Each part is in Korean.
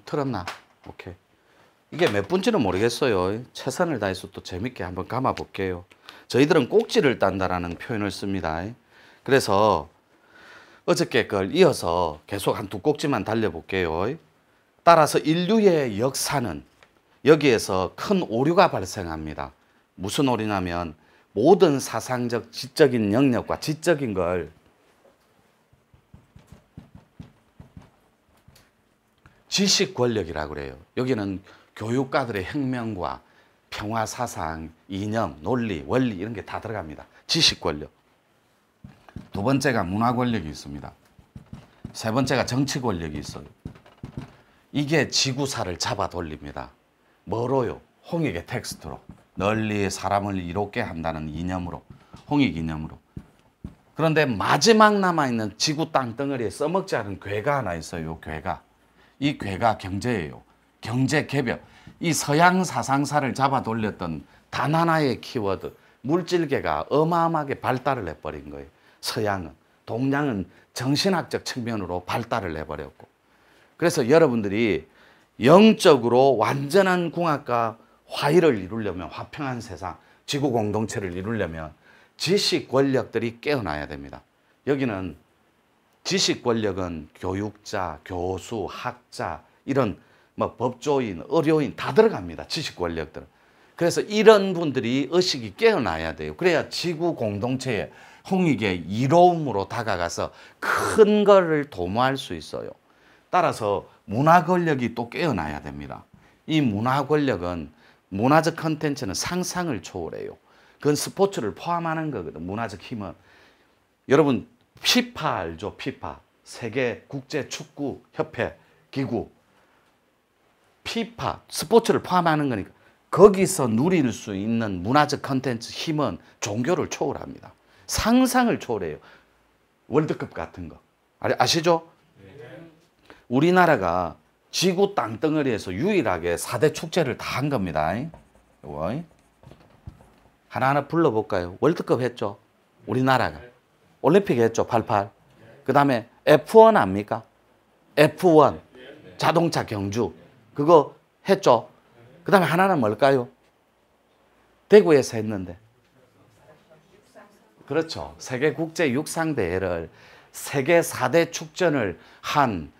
틀었나? 오케이. 이게 몇 분지는 모르겠어요. 최선을 다해서 또 재밌게 한번 감아 볼게요. 저희들은 꼭지를 딴다라는 표현을 씁니다. 그래서 어저께 걸 이어서 계속 한 두 꼭지만 달려볼게요. 따라서 인류의 역사는 여기에서 큰 오류가 발생합니다. 무슨 오류냐면 모든 사상적, 지적인 영역과 지적인 걸 지식 권력이라고 그래요. 여기는 교육가들의 혁명과 평화 사상, 이념, 논리, 원리 이런 게 다 들어갑니다. 지식 권력. 두 번째가 문화 권력이 있습니다. 세 번째가 정치 권력이 있어요. 이게 지구사를 잡아 돌립니다. 뭐로요? 홍익의 텍스트로. 널리 사람을 이롭게 한다는 이념으로. 홍익 이념으로. 그런데 마지막 남아있는 지구 땅덩어리에 써먹지 않은 괴가 하나 있어요. 괴가. 이 괴가 경제예요. 경제 개벽. 이 서양 사상사를 잡아 돌렸던 단 하나의 키워드. 물질계가 어마어마하게 발달을 해버린 거예요. 서양은. 동양은 정신학적 측면으로 발달을 해버렸고. 그래서 여러분들이 영적으로 완전한 궁합과 화의를 이루려면, 화평한 세상, 지구 공동체를 이루려면 지식 권력들이 깨어나야 됩니다. 여기는 지식 권력은 교육자, 교수, 학자, 이런 뭐 법조인, 의료인 다 들어갑니다. 지식 권력들은. 그래서 이런 분들이 의식이 깨어나야 돼요. 그래야 지구 공동체의 홍익의 이로움으로 다가가서 큰 거를 도모할 수 있어요. 따라서 문화 권력이 또 깨어나야 됩니다. 이 문화 권력은 문화적 컨텐츠는 상상을 초월해요. 그건 스포츠를 포함하는 거거든. 문화적 힘은. 여러분 피파 알죠? 피파. 세계 국제 축구 협회 기구. 피파 스포츠를 포함하는 거니까 거기서 누릴 수 있는 문화적 컨텐츠 힘은 종교를 초월합니다. 상상을 초월해요. 월드컵 같은 거. 아시죠? 우리나라가 지구 땅덩어리에서 유일하게 4대 축제를 다 한 겁니다. 이거. 하나하나 불러볼까요? 월드컵 했죠? 우리나라가. 올림픽 했죠? 88. 그 다음에 F1 압니까? F1. 자동차 경주. 그거 했죠? 그 다음에 하나는 뭘까요? 대구에서 했는데. 그렇죠. 세계국제 육상대회를 세계 4대 축전을 한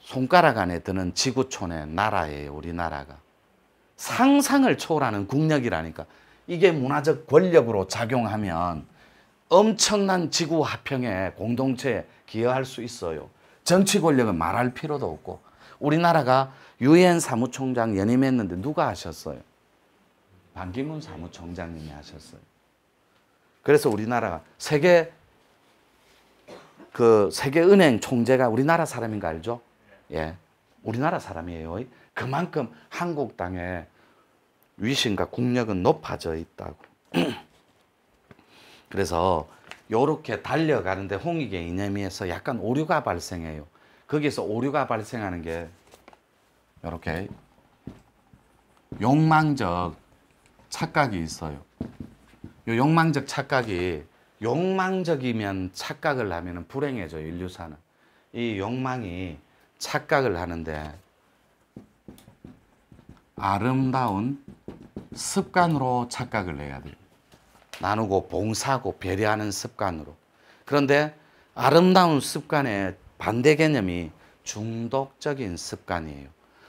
손가락 안에 드는 지구촌의 나라예요. 우리나라가. 상상을 초월하는 국력이라니까. 이게 문화적 권력으로 작용하면 엄청난 지구 화평에 공동체에 기여할 수 있어요. 정치 권력은 말할 필요도 없고. 우리나라가 유엔 사무총장 연임했는데 누가 하셨어요? 반기문 사무총장님이 하셨어요. 그래서 우리나라가 세계은행 총재가 우리나라 사람인 거 알죠? 예, 우리나라 사람이에요. 그만큼 한국 땅의 위신과 국력은 높아져 있다고. 그래서 이렇게 달려가는데 홍익의 이념에서 약간 오류가 발생해요. 거기서 오류가 발생하는 게 이렇게 욕망적 착각이 있어요. 이 욕망적 착각이 욕망적이면 착각을 하면 불행해져요. 인류사는. 이 욕망이 착각을 하는데 아름다운 습관으로 착각을 해야 돼요. 나누고 봉사하고 배려하는 습관으로. 그런데 아름다운 습관의 반대 개념이 중독적인 습관이에요.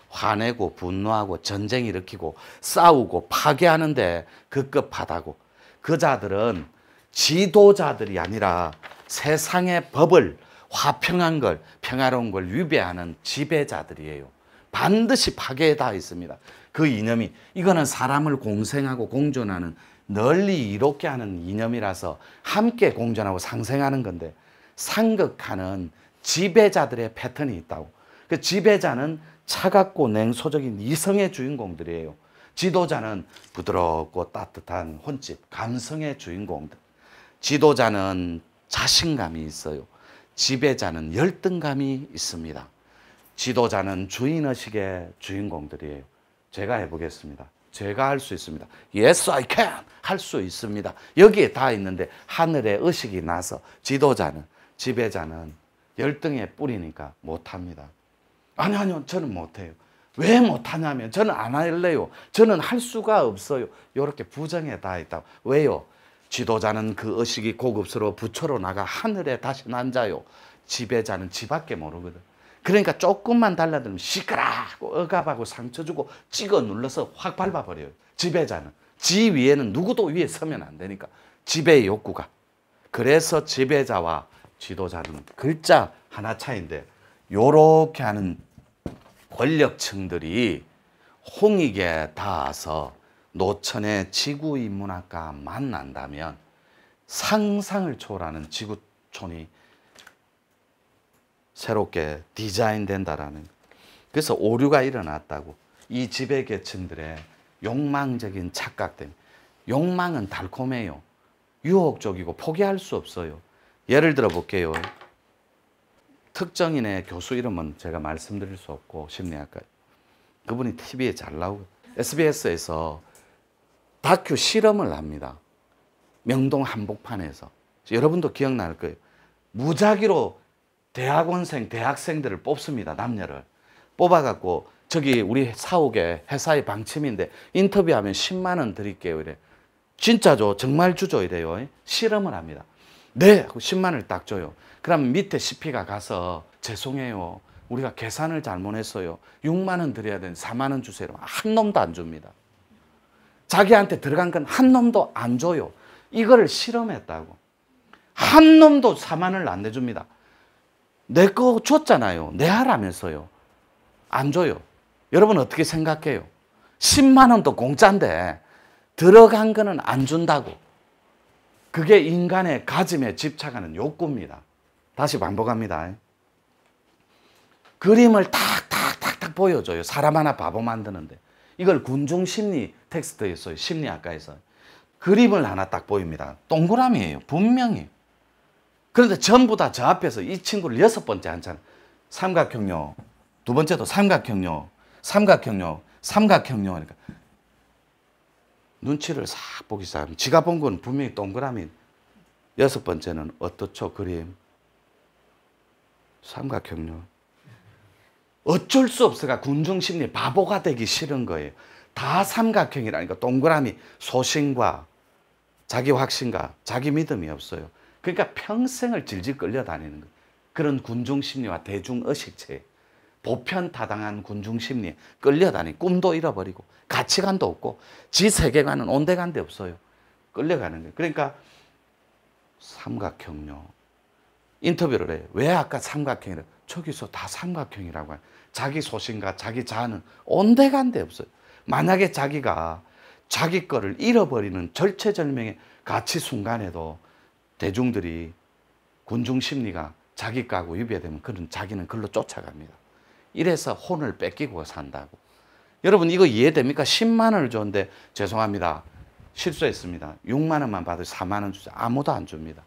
화내고 분노하고 전쟁 일으키고 싸우고 파괴하는데 급급하다고. 그 자들은 지도자들이 아니라 세상의 법을 화평한 걸, 평화로운 걸 위배하는 지배자들이에요. 반드시 파괴에 닿아 있습니다. 그 이념이. 이거는 사람을 공생하고 공존하는 널리 이롭게 하는 이념이라서 함께 공존하고 상생하는 건데 상극하는 지배자들의 패턴이 있다고. 그 지배자는 차갑고 냉소적인 이성의 주인공들이에요. 지도자는 부드럽고 따뜻한 혼집, 감성의 주인공들. 지도자는 자신감이 있어요. 지배자는 열등감이 있습니다. 지도자는 주인의식의 주인공들이에요. 제가 해보겠습니다. 제가 할 수 있습니다. Yes, I can. 할 수 있습니다. 여기에 다 있는데 하늘에 의식이 나서 지도자는, 지배자는 열등에 뿌리니까 못합니다. 아니요, 저는 못해요. 왜 못하냐면 저는 안 할래요. 저는 할 수가 없어요. 이렇게 부정에 다 있다고. 왜요? 지도자는 그 의식이 고급스러워 부처로 나가 하늘에 다시 앉아요. 지배자는 지밖에 모르거든. 그러니까 조금만 달라들면 시끄라고 억압하고 상처 주고 찍어 눌러서 확 밟아버려요. 지배자는. 지 위에는 누구도 위에 서면 안 되니까. 지배의 욕구가. 그래서 지배자와 지도자는 글자 하나 차이인데 요렇게 하는 권력층들이 홍익에 닿아서 노천의 지구인문학과 만난다면 상상을 초월하는 지구촌이 새롭게 디자인된다라는. 그래서 오류가 일어났다고. 이 지배계층들의 욕망적인 착각 때문에. 욕망은 달콤해요. 유혹적이고 포기할 수 없어요. 예를 들어 볼게요. 특정인의 교수 이름은 제가 말씀드릴 수 없고 심리학과. 그분이 TV에 잘 나오고 SBS에서 다큐 실험을 합니다. 명동 한복판에서. 여러분도 기억날 거예요. 무작위로 대학원생, 대학생들을 뽑습니다. 남녀를. 뽑아갖고 저기 우리 사옥에 회사의 방침인데 인터뷰하면 10만 원 드릴게요. 이래. 진짜죠. 정말 주죠. 이래요. 실험을 합니다. 네! 하고 10만 원을 딱 줘요. 그럼 밑에 CP가 가서 죄송해요. 우리가 계산을 잘못했어요. 6만 원 드려야 되는데 4만 원 주세요. 한 놈도 안 줍니다. 자기한테 들어간 건 한 놈도 안 줘요. 이거를 실험했다고. 한 놈도 4만 원을 안 내줍니다. 내 거 줬잖아요. 내 하라면서요. 안 줘요. 여러분 어떻게 생각해요? 10만 원도 공짜인데 들어간 거는 안 준다고. 그게 인간의 가짐에 집착하는 욕구입니다. 다시 반복합니다. 그림을 탁탁탁탁 보여줘요. 사람 하나 바보 만드는데. 이걸 군중심리 텍스트에 써요. 심리학과에서. 그림을 하나 딱 보입니다. 동그라미예요. 분명히. 그런데 전부 다 저 앞에서 이 친구를 6번째 앉잖아요. 삼각형요. 두 번째도 삼각형요. 삼각형요. 삼각형요. 그러니까 눈치를 싹 보기 시작하면 지가 본 건 분명히 동그라미. 6번째는 어떻죠? 그림. 삼각형요. 어쩔 수 없어가 군중심리 바보가 되기 싫은 거예요. 다 삼각형이라니까. 동그라미. 소신과 자기 확신과 자기 믿음이 없어요. 그러니까 평생을 질질 끌려다니는 거예요. 그런 군중심리와 대중의식체에 보편타당한 군중심리에 끌려다니고 꿈도 잃어버리고 가치관도 없고 지 세계관은 온데간데 없어요. 끌려가는 거예요. 그러니까 삼각형요. 인터뷰를 해요. 왜 아까 삼각형이라고? 저기서 다 삼각형이라고 해요. 자기 소신과 자기 자아는 온데간데 없어요. 만약에 자기가 자기 거를 잃어버리는 절체절명의 가치 순간에도 대중들이 군중심리가 자기 거하고 위배되면 그런 자기는 글로 쫓아갑니다. 이래서 혼을 뺏기고 산다고. 여러분 이거 이해됩니까? 10만 원을 줬는데 죄송합니다. 실수했습니다. 6만 원만 받을 4만 원 주세요. 아무도 안 줍니다.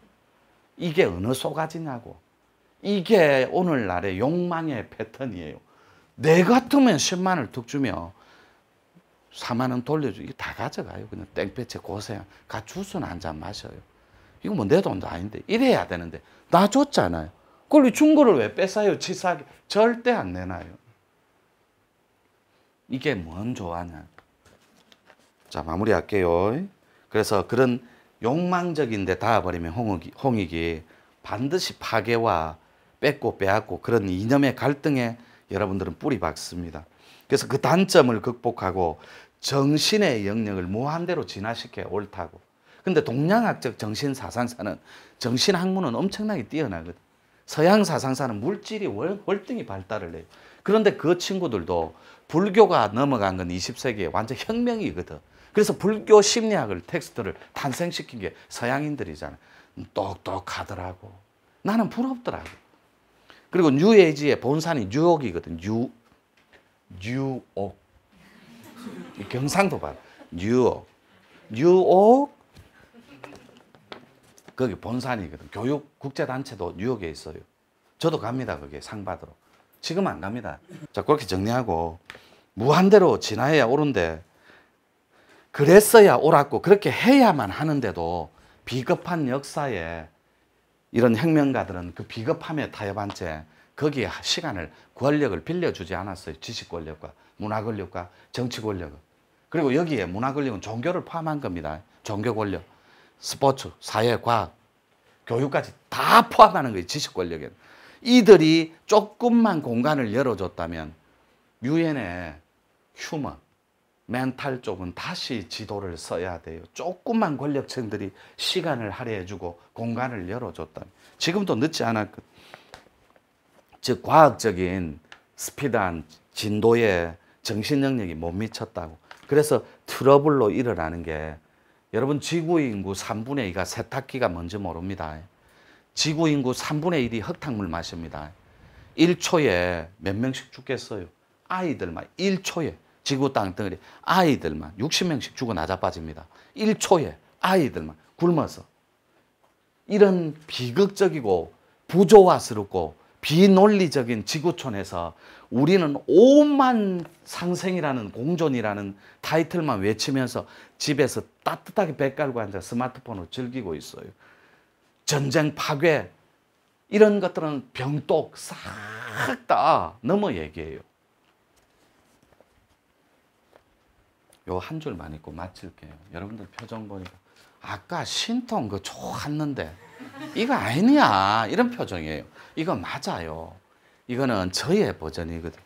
이게 어느 소가지냐고. 이게 오늘날의 욕망의 패턴이에요. 내 같으면 10만 원을 툭 주면 4만 원 돌려주고 이거 다 가져가요. 그냥 땡볕에 고생. 가 주스는 한 잔 마셔요. 이거 뭐 내 돈도 아닌데 이래야 되는데 나 줬잖아요. 그걸 준 거를 왜 뺏어요? 치사하게. 절대 안 내놔요. 이게 뭔 조화냐. 자 마무리할게요. 그래서 그런 욕망적인데 닿아버리면 홍익이 반드시 파괴와 뺏고 빼앗고 그런 이념의 갈등에 여러분들은 뿌리 박습니다. 그래서 그 단점을 극복하고 정신의 영역을 무한대로 진화시켜야 옳다고. 근데 동양학적 정신사상사는 정신학문은 엄청나게 뛰어나거든. 서양 사상사는 물질이 월등히 발달을 해요. 그런데 그 친구들도 불교가 넘어간 건 20세기에 완전 혁명이거든. 그래서 불교 심리학을 텍스트를 탄생시킨 게 서양인들이잖아. 똑똑하더라고. 나는 부럽더라고. 그리고 뉴에이지의 본산이 뉴욕이거든. 뉴욕. 경상도 봐. 뉴욕. 거기 본산이거든. 교육 국제단체도 뉴욕에 있어요. 저도 갑니다. 거기에 상 받으러. 지금 안 갑니다. 자, 그렇게 정리하고 무한대로 진화해야 옳은데 그랬어야 옳았고 그렇게 해야만 하는데도 비겁한 역사에 이런 혁명가들은 그 비겁함에 타협한 채 거기에 시간을, 권력을 빌려주지 않았어요. 지식 권력과 문화 권력과 정치 권력을. 그리고 여기에 문화 권력은 종교를 포함한 겁니다. 종교 권력, 스포츠, 사회, 과학, 교육까지 다 포함하는 거예요. 지식 권력에. 이들이 조금만 공간을 열어줬다면 유엔의 휴먼, 멘탈 쪽은 다시 지도를 써야 돼요. 조금만 권력층들이 시간을 할애해주고 공간을 열어줬다면. 지금도 늦지 않았거든요. 즉 과학적인 스피드한 진도에 정신 능력이 못 미쳤다고. 그래서 트러블로 일어나는 게, 여러분 지구 인구 3분의 2가 세탁기가 뭔지 모릅니다. 지구 인구 3분의 1이 흙탕물 마십니다. 1초에 몇 명씩 죽겠어요? 아이들만 1초에 지구 땅덩어리 아이들만 60명씩 죽어 나자빠집니다. 1초에 아이들만 굶어서. 이런 비극적이고 부조화스럽고 비논리적인 지구촌에서 우리는 오만 상생이라는, 공존이라는 타이틀만 외치면서 집에서 따뜻하게 배 깔고 앉아 스마트폰을 즐기고 있어요. 전쟁, 파괴, 이런 것들은 병독 싹 다 넘어 얘기해요. 요 한 줄만 읽고 마칠게요. 여러분들 표정 보니까 아까 신통 그 좋았는데 이거 아니야, 이런 표정이에요. 이거 맞아요. 이거는 저의 버전이거든.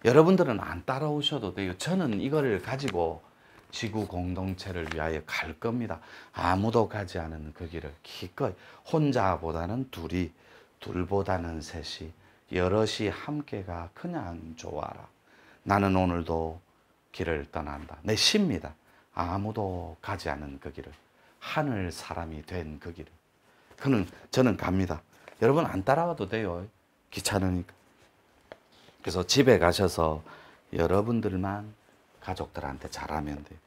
여러분들은 안 따라오셔도 돼요. 저는 이거를 가지고 지구 공동체를 위하여 갈 겁니다. 아무도 가지 않은 그 길을 기꺼이, 혼자보다는 둘이, 둘보다는 셋이, 여럿이 함께가 그냥 좋아라. 나는 오늘도 길을 떠난다. 내 시입니다. 아무도 가지 않은 그 길을, 하늘 사람이 된 그 길을. 저는 갑니다. 여러분 안 따라가도 돼요. 귀찮으니까. 그래서 집에 가셔서 여러분들만 가족들한테 잘하면 돼요.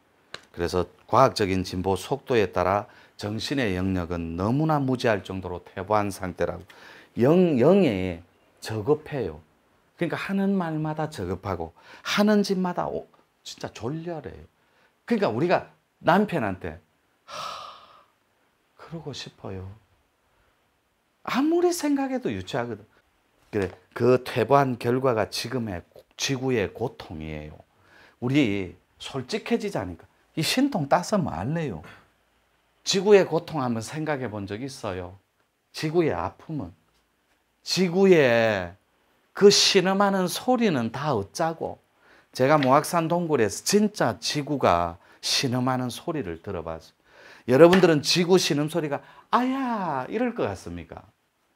그래서 과학적인 진보 속도에 따라 정신의 영역은 너무나 무지할 정도로 퇴보한 상태라고. 영에 저급해요. 그러니까 하는 말마다 저급하고 하는 짓마다 진짜 졸렬해요. 그러니까 우리가 남편한테 그러고 싶어요. 아무리 생각해도 유치하거든. 그래, 그 퇴보한 결과가 지금의 지구의 고통이에요. 우리 솔직해지자니까. 이 신통 따서 뭐 할래요? 지구의 고통 한번 생각해 본 적 있어요? 지구의 아픔은? 지구의 그 신음하는 소리는 다 어쩌고? 제가 모악산 동굴에서 진짜 지구가 신음하는 소리를 들어봤어요. 여러분들은 지구 신음 소리가 아야 이럴 것 같습니까?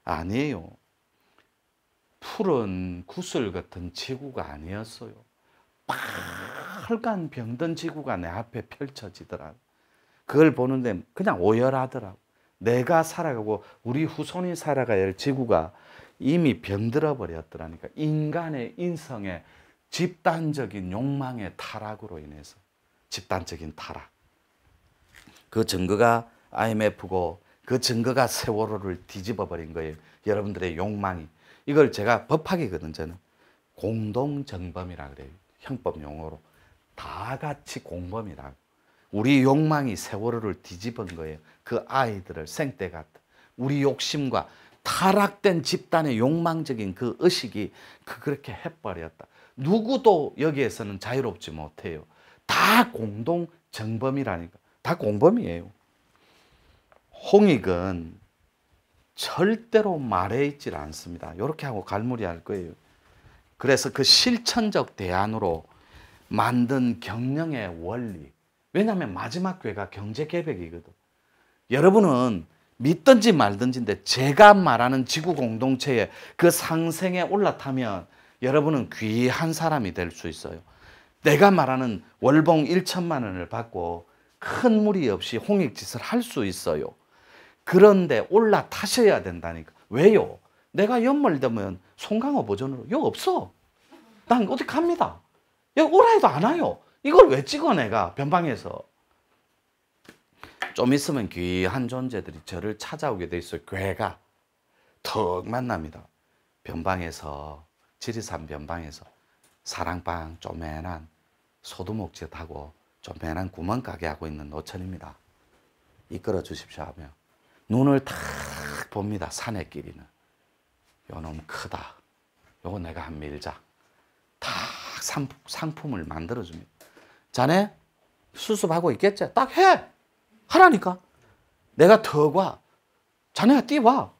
아니에요. 푸른 구슬 같은 지구가 아니었어요. 빨간 병든 지구가 내 앞에 펼쳐지더라고. 그걸 보는데 그냥 오열하더라고. 내가 살아가고 우리 후손이 살아가야 할 지구가 이미 병들어 버렸더라니까. 인간의 인성의 집단적인 욕망의 타락으로 인해서. 집단적인 타락. 그 증거가 IMF고 그 증거가 세월호를 뒤집어 버린 거예요. 여러분들의 욕망이. 이걸 제가 법학이거든, 저는. 공동정범이라 그래요. 형법 용어로. 다 같이 공범이라고. 우리 욕망이 세월호를 뒤집은 거예요. 그 아이들을 생때 같은. 우리 욕심과 타락된 집단의 욕망적인 그 의식이 그렇게 해버렸다. 누구도 여기에서는 자유롭지 못해요. 다 공동정범이라니까. 다 공범이에요. 홍익은 절대로 말해 있질 않습니다. 이렇게 하고 갈무리할 거예요. 그래서 그 실천적 대안으로 만든 경영의 원리. 왜냐하면 마지막 괴가 경제개벽이거든. 여러분은 믿든지 말든지인데 제가 말하는 지구 공동체의 그 상생에 올라타면 여러분은 귀한 사람이 될 수 있어요. 내가 말하는 월봉 1천만 원을 받고 큰 무리 없이 홍익짓을 할 수 있어요. 그런데 올라타셔야 된다니까. 왜요? 내가 연말되면 송강호 버전으로 여기 없어. 난 어디 갑니다. 여기 오라 해도 안 와요. 이걸 왜 찍어 내가 변방에서. 좀 있으면 귀한 존재들이 저를 찾아오게 돼 있어요. 괴가 턱 만납니다. 변방에서, 지리산 변방에서 사랑방 쪼맨한 소두목재 타고 조그만한 구멍가게 하고 있는 노천입니다. 이끌어 주십시오 하며 눈을 탁 봅니다. 산의 길이는. 요놈 크다. 요거 내가 한 밀자. 탁 상품을 만들어줍니다. 자네 수습하고 있겠지? 딱 해! 하라니까. 내가 턱 와. 자네가 뛰와.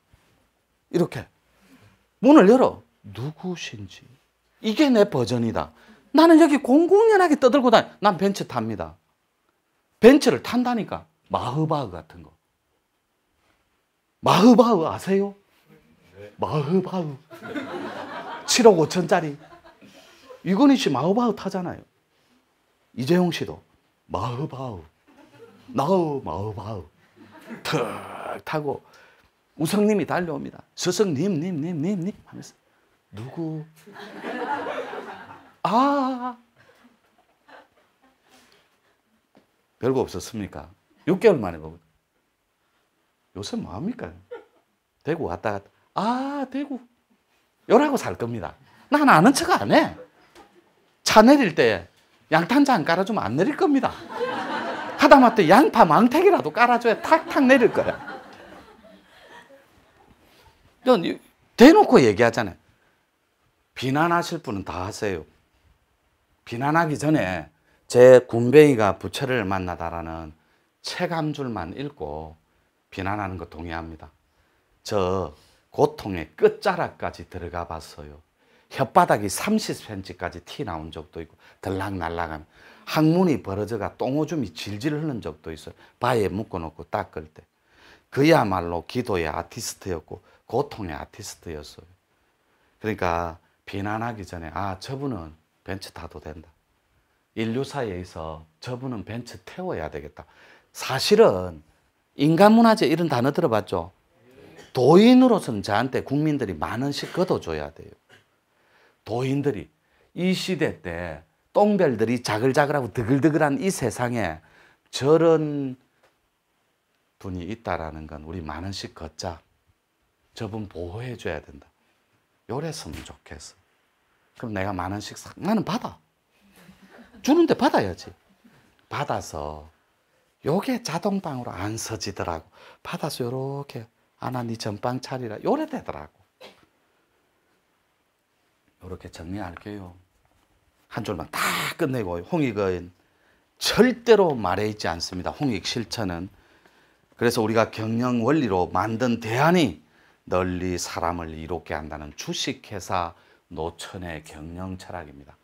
이렇게. 문을 열어. 누구신지. 이게 내 버전이다. 나는 여기 공공연하게 떠들고 다녀. 난 벤츠 탑니다. 벤츠를 탄다니까. 마흐바흐 같은 거. 마흐바흐 아세요? 마흐바흐. 7억 5천짜리. 이건희 씨 마흐바흐 타잖아요. 이재용 씨도 마흐바흐. 나우 마흐바흐. 턱 타고 우성님이 달려옵니다. 스승님 하면서 누구? 아, 별거 없었습니까? 6개월 만에 보고 요새 뭐합니까? 대구 왔다 갔다. 아, 대구. 요라고 살 겁니다. 난 아는 척 안 해. 차 내릴 때 양탄자 안 깔아주면 안 내릴 겁니다. 하다못해 양파 망태기라도 깔아줘야 탁탁 내릴 거야. 대놓고 얘기하잖아요. 비난하실 분은 다 하세요. 비난하기 전에 제 군뱅이가 부처를 만나다라는 책 한 줄만 읽고 비난하는 거 동의합니다. 저 고통의 끝자락까지 들어가 봤어요. 혓바닥이 30cm까지 티 나온 적도 있고 들락날락하면 항문이 벌어져가 똥오줌이 질질 흐르는 적도 있어요. 바위에 묶어놓고 닦을 때. 그야말로 기도의 아티스트였고 고통의 아티스트였어요. 그러니까 비난하기 전에 아, 저분은 벤츠 타도 된다. 인류사에서 저분은 벤츠 태워야 되겠다. 사실은 인간문화재 이런 단어 들어봤죠? 도인으로서는 저한테 국민들이 만 원씩 걷어줘야 돼요. 도인들이 이 시대 때 똥별들이 자글자글하고 드글드글한 이 세상에 저런 분이 있다라는 건 우리 만 원씩 걷자. 저분 보호해 줘야 된다. 요랬으면 좋겠어. 그럼 내가 만 원씩 나는 받아. 주는데 받아야지. 받아서 요게 자동방으로 안 서지더라고. 받아서 요렇게 아나 니 전방 차리라. 요래 되더라고. 요렇게 정리할게요. 한 줄만 다 끝내고 홍익은 절대로 말해 있지 않습니다. 홍익 실천은. 그래서 우리가 경영 원리로 만든 대안이 널리 사람을 이롭게 한다는 주식회사 노천의 경영 철학입니다.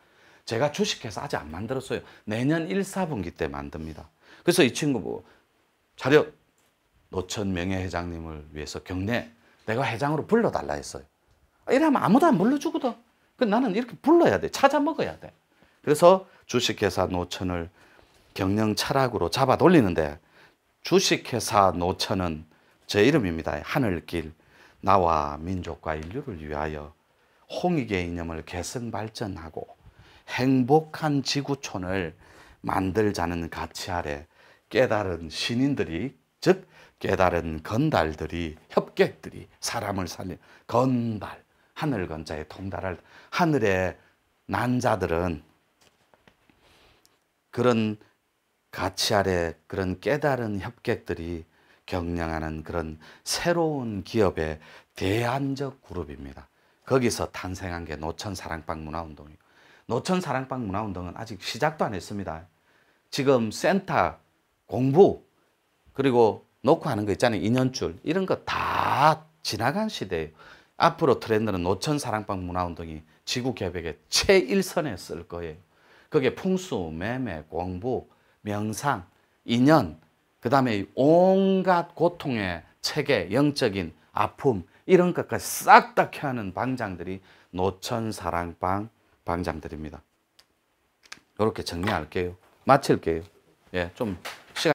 제가 주식회사 아직 안 만들었어요. 내년 1, 4분기 때 만듭니다. 그래서 이 친구 뭐 자력 노천 명예회장님을 위해서 경례 내가 회장으로 불러달라 했어요. 이러면 아무도 안 불러주거든. 나는 이렇게 불러야 돼. 찾아 먹어야 돼. 그래서 주식회사 노천을 경영 철학으로 잡아 돌리는데 주식회사 노천은 제 이름입니다. 하늘길 나와 민족과 인류를 위하여 홍익의 이념을 개선 발전하고 행복한 지구촌을 만들자는 가치 아래 깨달은 신인들이 즉 깨달은 건달들이 협객들이 사람을 살린 건달 하늘 건자에 통달할 하늘의 난자들은 그런 가치 아래 그런 깨달은 협객들이 경영하는 그런 새로운 기업의 대안적 그룹입니다. 거기서 탄생한 게 노천사랑방 문화운동이고 노천사랑방 문화운동은 아직 시작도 안 했습니다. 지금 센터 공부 그리고 놓고 하는 거 있잖아요. 2년줄 이런 거 다 지나간 시대예요. 앞으로 트렌드는 노천사랑방 문화운동이 지구개벽의 최일선에 쓸 거예요. 그게 풍수, 매매, 공부, 명상, 인연 그 다음에 온갖 고통의 체계, 영적인 아픔 이런 것까지 싹 다 켜는 방장들이 노천사랑방 방장들입니다. 이렇게 정리할게요. 마칠게요. 예, 좀 시간